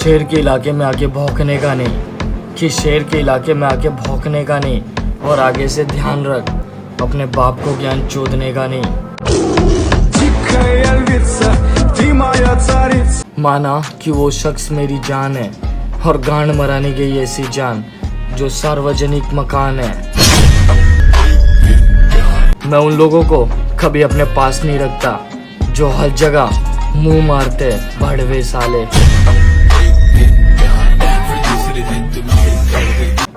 शेर के इलाके में आके भौंकने का नहीं, कि शेर के इलाके में आके भौंकने का नहीं, और आगे से ध्यान रख अपने बाप को ज्ञान चोदने का नहीं। माना कि वो शख्स मेरी जान है और गांड मराने गई ऐसी जान जो सार्वजनिक मकान है। मैं उन लोगों को कभी अपने पास नहीं रखता जो हर जगह मुंह मारते भड़वे साले।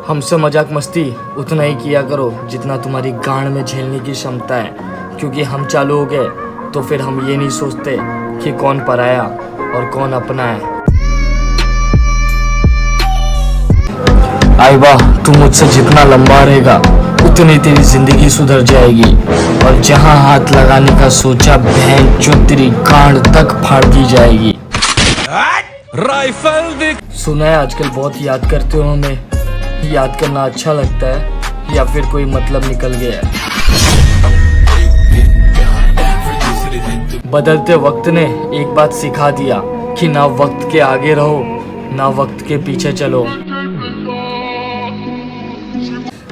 हमसे मजाक मस्ती उतना ही किया करो जितना तुम्हारी गांड में झेलने की क्षमता है, क्योंकि हम चालू हो गए तो फिर हम ये नहीं सोचते कि कौन पराया और कौन अपना है। आई वाह, तू मुझसे जितना लंबा रहेगा उतनी तेरी जिंदगी सुधर जाएगी, और जहां हाथ लगाने का सोचा बहन जो तेरी गांड तक फाड़ दी जाएगी। राइफल सुना है आजकल बहुत याद करते हो हमें, याद करना अच्छा लगता है या फिर कोई मतलब निकल गया है? बदलते वक्त ने एक बात सिखा दिया कि ना वक्त के आगे रहो ना वक्त के पीछे चलो।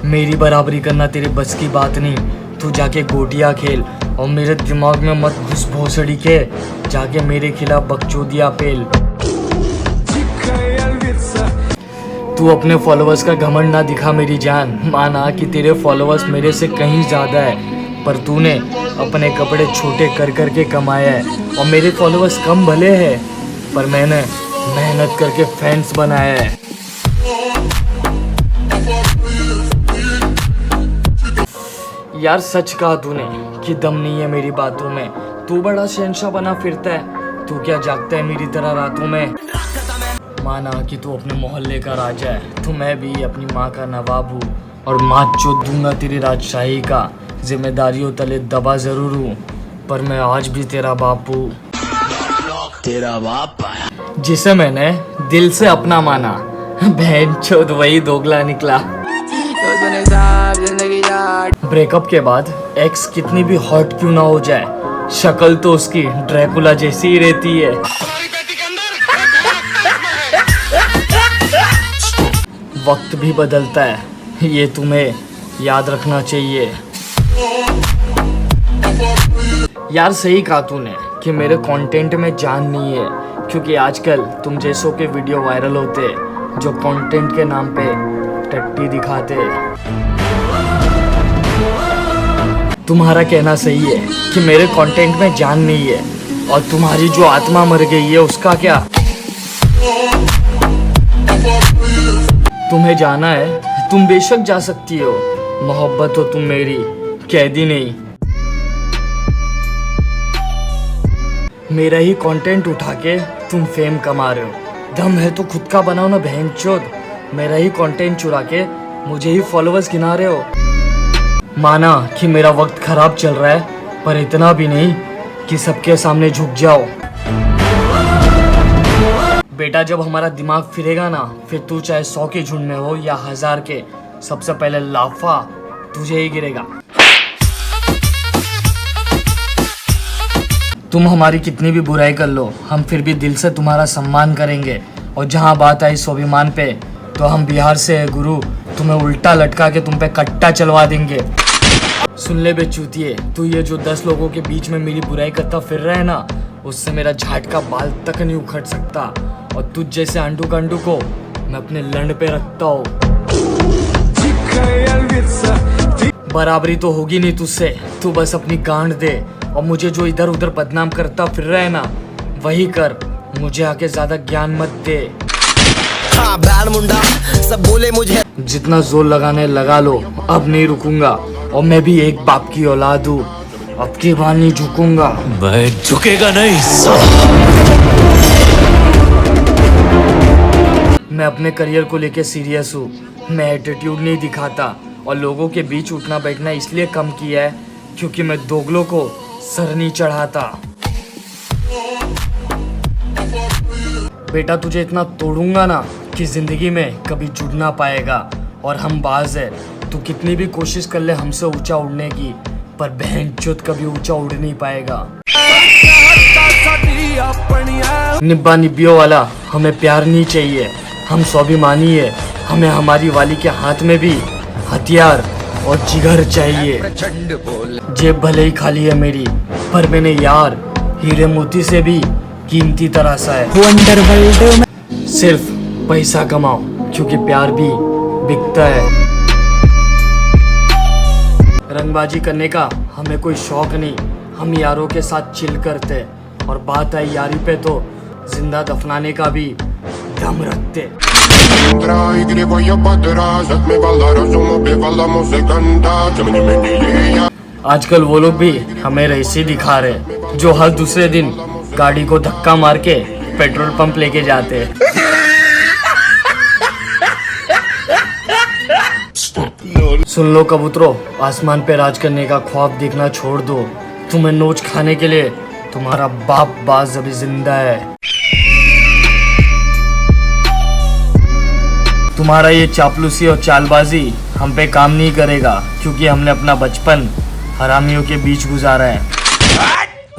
मेरी बराबरी करना तेरे बस की बात नहीं, तू जाके गोटियां खेल और मेरे दिमाग में मत घुस भोसड़ी के, जाके मेरे खिलाफ बकचोदियां पेल। तू अपने फॉलोअर्स का घमंड ना दिखा मेरी जान, माना कि तेरे फॉलोअर्स मेरे से कहीं ज़्यादा है, पर तूने अपने कपड़े छोटे कर कर के कमाया है, और मेरे फॉलोअर्स कम भले हैं पर मैंने मेहनत करके फैंस बनाया है। यार सच कहा तूने कि दम नहीं है मेरी बातों में, तू बड़ा शहंशाह बना फिरता है, तू क्या जागता है मेरी तरह रातों में? माना कि तू अपने मोहल्ले का राजा है, तो मैं भी अपनी माँ का नवाब हूँ, और माँ चोद दूंगा तेरी राजशाही का, जिम्मेदारियों तले दबा जरूर हूँ, पर मैं आज भी तेरा बाप हूँ। तेरा बाप जिसे मैंने दिल से अपना माना, बहन चोद वही दोगला निकला। ब्रेकअप के बाद एक्स कितनी भी हॉट क्यों ना हो जाए, शक्ल तो उसकी ड्रैकुला जैसी ही रहती है। वक्त भी बदलता है, ये तुम्हें याद रखना चाहिए। यार सही कहा तूने कि मेरे कंटेंट में जान नहीं है, क्योंकि आजकल तुम जैसों के वीडियो वायरल होते जो कंटेंट के नाम पे टट्टी दिखाते। तुम्हारा कहना सही है कि मेरे कंटेंट में जान नहीं है, और तुम्हारी जो आत्मा मर गई है उसका क्या? तुम्हें जाना है तुम बेशक जा सकती हो, मोहब्बत हो तुम मेरी कैदी नहीं। मेरा ही कंटेंट उठा के तुम फेम कमा रहे हो, दम है तो खुद का बनाओ ना बहनचोद। मेरा ही कंटेंट चुरा के मुझे ही फॉलोअर्स गिना रहे हो। माना कि मेरा वक्त खराब चल रहा है, पर इतना भी नहीं कि सबके सामने झुक जाओ। बेटा जब हमारा दिमाग फिरेगा ना, फिर तू चाहे 100 के झुंड में हो या 1000 के, सबसे पहले लाफा तुझे ही गिरेगा। तुम हमारी कितनी भी बुराई कर लो, हम फिर भी दिल से तुम्हारा सम्मान करेंगे, और जहाँ बात आई स्वाभिमान पे, तो हम बिहार से है गुरु, तुम्हें उल्टा लटका के तुम पे कट्टा चलवा देंगे। सुन ले बे चूतिए, तू ये जो 10 लोगों के बीच में मेरी बुराई करता फिर रहा है ना, उससे मेरा झाट का बाल तक नहीं उखड़ सकता, और तुझ जैसे अंडू कंडू को मैं अपने लंड पे रखता हूँ। बराबरी तो होगी नहीं तुझसे, तू बस अपनी गांड दे, और मुझे जो इधर उधर बदनाम करता फिर रहा है ना, वही कर, मुझे आके ज्यादा ज्ञान मत दे। हाँ, बैड मुंडा सब बोले मुझे। जितना जोर लगाने लगा लो, अब नहीं रुकूंगा, और मैं भी एक बाप की औलाद हूँ, अब की बार नहीं झुकूंगा। मैं झुकेगा नहीं। मैं अपने करियर को लेके सीरियस हूँ, मैं एटीट्यूड नहीं दिखाता, और लोगों के बीच उठना बैठना इसलिए कम किया है क्योंकि मैं दोगलों को सर नहीं चढ़ाता। बेटा तुझे इतना तोड़ूंगा ना कि जिंदगी में कभी जुड़ ना पाएगा, और हम बाज है, तू कितनी भी कोशिश कर ले हमसे ऊंचा उड़ने की, पर बहनचोद कभी ऊंचा उड़ नहीं पाएगा। निब्बा निब्बियों वाला हमें प्यार नहीं चाहिए, हम स्वाभिमानी है। हमें हमारी वाली के हाथ में भी हथियार और जिगर चाहिए। जेब भले ही खाली है मेरी, पर मैंने यार हीरे मोती से भी कीमती तरासा है। वंडरवर्ल्ड में सिर्फ पैसा कमाओ, क्योंकि प्यार भी बिकता है। रंगबाजी करने का हमें कोई शौक नहीं, हम यारों के साथ चिल करते, और बात आई यारी पे तो जिंदा दफनाने का भी दम रखते। I griego io potrà, se mi balla resumo, mi balla musicanta, che mi dimentichi. आजकल वो लोग भी हमें रईसी दिखा रहे, जो हर दूसरे दिन गाड़ी को धक्का मार के पेट्रोल पंप लेके जाते हैं। सुन लो कबूतरों, आसमान पे राज करने का ख्वाब देखना छोड़ दो। तुम्हें नोच खाने के लिए तुम्हारा बाप बाज अभी जिंदा है। तुम्हारा ये चापलूसी और चालबाजी हम पे काम नहीं करेगा, क्योंकि हमने अपना बचपन हरामियों के बीच गुजारा है।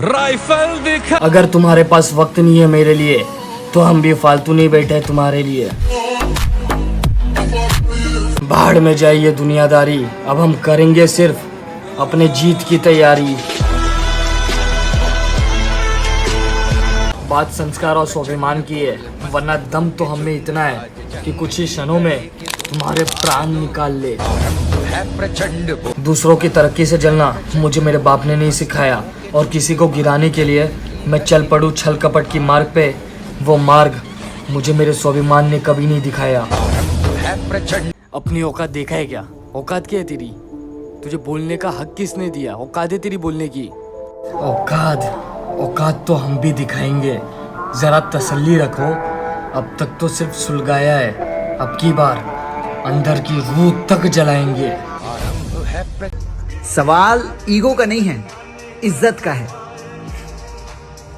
राइफल दिखा। अगर तुम्हारे पास वक्त नहीं है मेरे लिए, तो हम भी फालतू नहीं बैठे तुम्हारे लिए। बाहर में जाइए दुनियादारी, अब हम करेंगे सिर्फ अपने जीत की तैयारी। बात संस्कार और स्वाभिमान की है, वरना दम तो हम में इतना है कि कुछ ही क्षणों में तुम्हारे प्राण निकाल ले। दूसरों की तरक्की से जलना मुझे मेरे बाप ने नहीं सिखाया, और किसी को गिराने के लिए मैं चल पड़ूं छल कपट की मार्ग पे, वो मार्ग मुझे मेरे स्वाभिमान ने कभी नहीं दिखाया। अपनी औकात देखा है क्या? औकात क्या है तेरी? तुझे बोलने का हक किसने दिया? औकात है तेरी बोलने की? औकात तो हम भी दिखाएंगे, जरा तसल्ली रखो। अब तक तो सिर्फ सुलगाया है, अब की बार अंदर की रूह तक जलाएंगे। सवाल ईगो का नहीं है, इज्जत का है।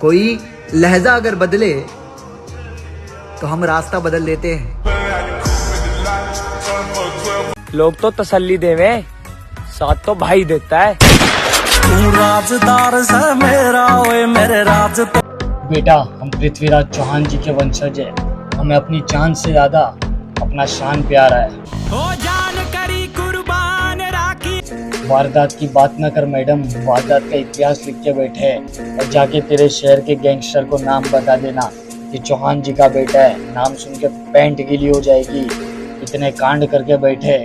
कोई लहजा अगर बदले तो हम रास्ता बदल लेते हैं। लोग तो तसल्ली देवे, साथ तो भाई देता है। तू राजदार से मेरा ओए मेरे राज पे। बेटा, हम पृथ्वीराज चौहान जी के वंशज है, हमें अपनी जान से ज्यादा अपना शान प्यारा है। हो जान करी कुर्बान राखी। वारदात की बात न कर मैडम, वारदात का इतिहास लिख के बैठे हैं, और जाके तेरे शहर के गैंगस्टर को नाम बता देना कि चौहान जी का बेटा है। नाम सुन के पैंट गीली हो जाएगी, इतने कांड करके बैठे।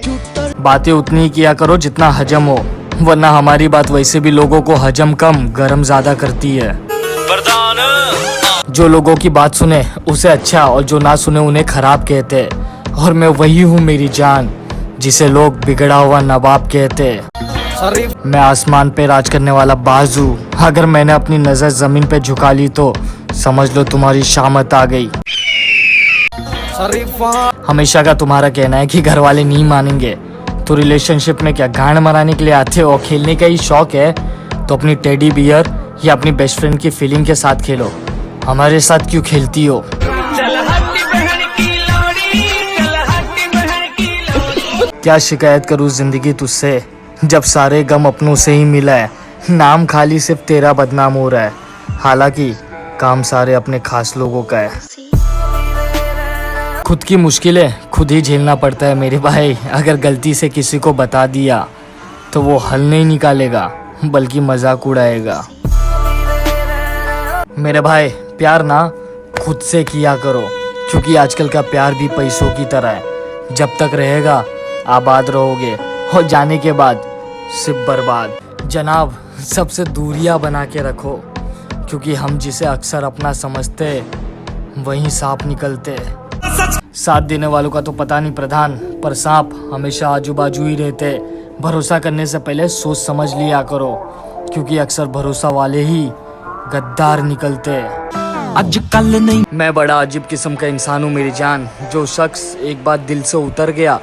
बातें उतनी ही किया करो जितना हजम हो, वरना हमारी बात वैसे भी लोगों को हजम कम गरम ज्यादा करती है। जो लोगों की बात सुने उसे अच्छा, और जो ना सुने उन्हें खराब कहते, और मैं वही हूँ मेरी जान, जिसे लोग बिगड़ा हुआ नवाब कहते। मैं आसमान पे राज करने वाला बाजू, अगर मैंने अपनी नजर जमीन पे झुका ली तो समझ लो तुम्हारी शामत आ गई। हमेशा का तुम्हारा कहना है कि घर वाले नहीं मानेंगे, तो रिलेशनशिप में क्या गांड मराने के लिए आते हो? खेलने का ही शौक है तो अपनी टेडी बियर या अपनी बेस्ट फ्रेंड की फीलिंग के साथ खेलो, हमारे साथ क्यों खेलती हो? क्या शिकायत करूँ जिंदगी तुझसे, जब सारे गम अपनों से ही मिला है। नाम खाली सिर्फ तेरा बदनाम हो रहा है, हालांकि काम सारे अपने खास लोगों का है। खुद की मुश्किलें खुद ही झेलना पड़ता है मेरे भाई। अगर गलती से किसी को बता दिया तो वो हल नहीं निकालेगा, बल्कि मजाक उड़ाएगा। मेरे भाई, प्यार ना खुद से किया करो, क्योंकि आजकल का प्यार भी पैसों की तरह है। जब तक रहेगा आबाद रहोगे, और जाने के बाद सिर्फ बर्बाद। जनाब, सबसे दूरियां बना के रखो, क्योंकि हम जिसे अक्सर अपना समझते वहीं सांप निकलते। साथ देने वालों का तो पता नहीं प्रधान, पर सांप हमेशा आजू बाजू ही रहते। भरोसा करने से पहले सोच समझ लिया करो, क्योंकि अक्सर भरोसा वाले ही गद्दार निकलते। आजकल नहीं। मैं बड़ा अजीब किस्म का इंसान हूँ मेरी जान। जो शख्स एक बार दिल से उतर गया,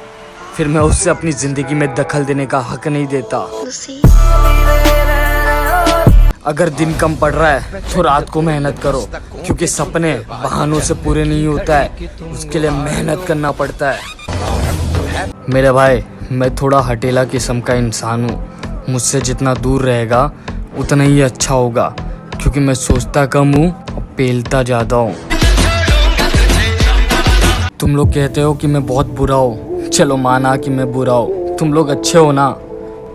फिर मैं उससे अपनी जिंदगी में दखल देने का हक नहीं देता। अगर दिन कम पड़ रहा है तो रात को मेहनत करो, क्योंकि सपने बहानों से पूरे नहीं होता है, उसके लिए मेहनत करना पड़ता है। मेरे भाई, मैं थोड़ा हटेला किस्म का इंसान हूँ, मुझसे जितना दूर रहेगा उतना ही अच्छा होगा, क्योंकि मैं सोचता कम हूँ और पेलता जाता हूँ। तुम लोग कहते हो कि मैं बहुत बुरा हूँ, चलो माना कि मैं बुरा हूँ। तुम लोग अच्छे हो ना,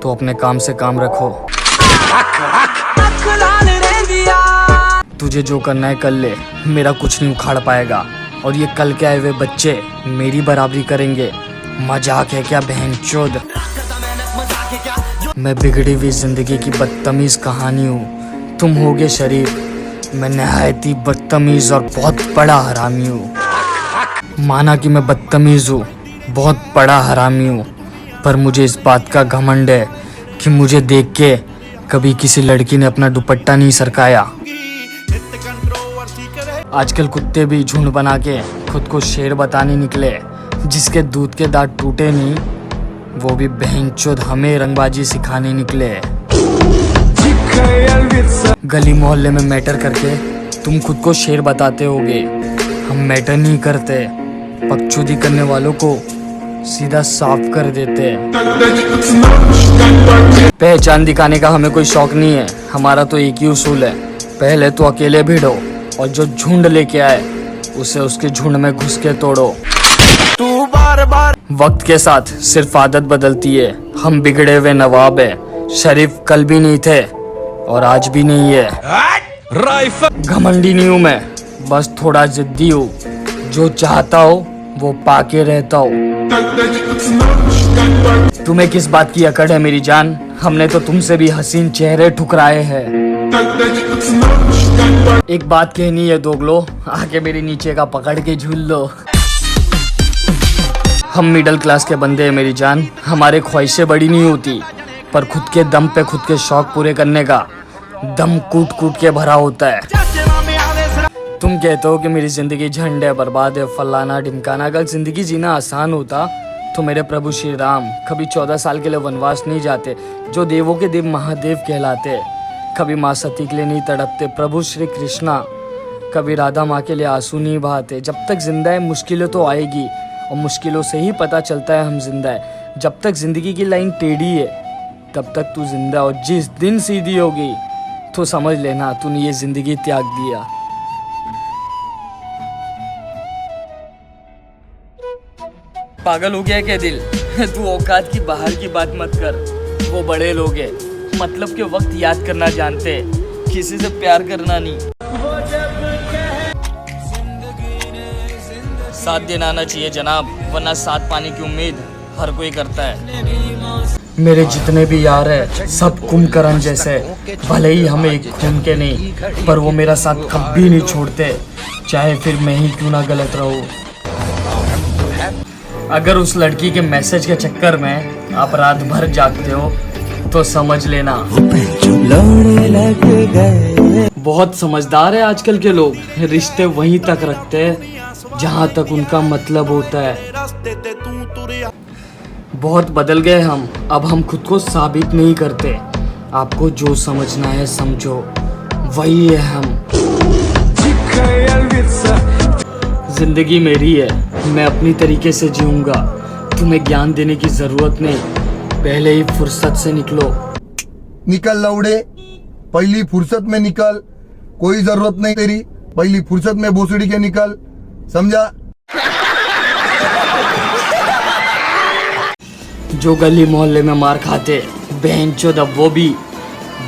तो अपने काम से काम रखो। तुझे जो करना है कर ले, मेरा कुछ नहीं उखाड़ पाएगा। और ये कल के आए हुए बच्चे मेरी बराबरी करेंगे। मजाक है क्या बहनचोद? मैं बिगड़ी हुई जिंदगी की बदतमीज कहानी हूँ। तुम होगे शरीफ, मैं नहायत ही बदतमीज और बहुत बड़ा हरामी हूँ। माना कि मैं बदतमीज हूँ, बहुत बड़ा हरामी हूँ, पर मुझे इस बात का घमंड है कि मुझे देख के कभी किसी लड़की ने अपना दुपट्टा नहीं सरकाया। आजकल कुत्ते भी झुंड बना के खुद को शेर बताने निकले। जिसके दूध के दांत टूटे नहीं, वो भी बहनचोद हमें रंगबाजी सिखाने निकले। गली मोहल्ले में मैटर करके तुम खुद को शेर बताते होगे। हम मैटर नहीं करते, पगचौदी करने वालों को सीधा साफ कर देते हैं। पहचान दिखाने का हमें कोई शौक नहीं है। हमारा तो एक ही उसूल है, पहले तो अकेले भिड़ो और जो झुंड लेके आए उसे उसके झुंड में घुस के तोड़ो। तू बार बार वक्त के साथ सिर्फ आदत बदलती है। हम बिगड़े हुए नवाब है, शरीफ कल भी नहीं थे और आज भी नहीं है। राइफल घमंडी नहीं हूँ मैं, बस थोड़ा जिद्दी हूँ। जो चाहता हो वो पाके रहता हूँ। तुम्हें किस बात की अकड़ है मेरी जान? हमने तो तुमसे भी हसीन चेहरे ठुकराए हैं। एक बात कहनी है दोगलो, आके मेरे नीचे का पकड़ के झूल लो। हम मिडिल क्लास के बंदे हैं मेरी जान। हमारे ख्वाहिशें बड़ी नहीं होती, पर खुद के दम पे खुद के शौक पूरे करने का दम कूट कूट के भरा होता है। तुम कहते हो कि मेरी जिंदगी झंड है, बर्बाद है, फलाना ढिमकाना। अगर जिंदगी जीना आसान होता तो मेरे प्रभु श्री राम कभी 14 साल के लिए वनवास नहीं जाते, जो देवों के देव महादेव कहलाते। कभी माँ सती के लिए नहीं तड़पते, प्रभु श्री कृष्णा कभी राधा माँ के लिए आंसू नहीं बहाते। जब तक जिंदा है मुश्किलें तो आएगी, और मुश्किलों से ही पता चलता है हम जिंदा है। जब तक जिंदगी की लाइन टेढ़ी है तब तक तू जिंदा, और जिस दिन सीधी होगी तो समझ लेना तूने ये जिंदगी त्याग दिया। पागल हो गया क्या दिल? तू औकात की बाहर की बात मत कर। वो बड़े लोग हैं, मतलब के वक्त याद करना जानते, किसी से प्यार करना नहीं। साथ दिन आना चाहिए जनाब, वरना साथ पाने की उम्मीद हर कोई करता है। मेरे जितने भी यार है सब कुंभकर्ण जैसे, भले ही हमें एक खून के नहीं, पर वो मेरा साथ कभी नहीं छोड़ते, चाहे फिर मैं ही क्यों ना गलत रहूं। अगर उस लड़की के मैसेज के चक्कर में आप रात भर जागते हो तो समझ लेना बहुत समझदार है आजकल के लोग। रिश्ते वहीं तक रखते हैं जहाँ तक उनका मतलब होता है। बहुत बदल गए हम, अब हम खुद को साबित नहीं करते। आपको जो समझना है समझो, वही है हम। जिंदगी मेरी है, मैं अपनी तरीके से जीऊंगा। तुम्हें ज्ञान देने की जरूरत नहीं, पहले ही फुर्सत से निकलो। निकल लौड़े, पहली फुर्सत में निकल। कोई जरूरत नहीं तेरी, पहली फुर्सत में भोसड़ी के निकल, समझा? जो गली मोहल्ले में मार खाते बहनचोद, अब वो भी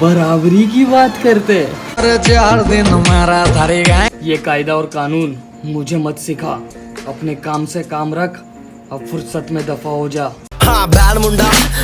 बराबरी की बात करते। 4 दिन मारा धारेगा। ये कायदा और कानून मुझे मत सिखा। अपने काम से काम रख, अब फुर्सत में दफा हो जा। हाँ बैड मुंडा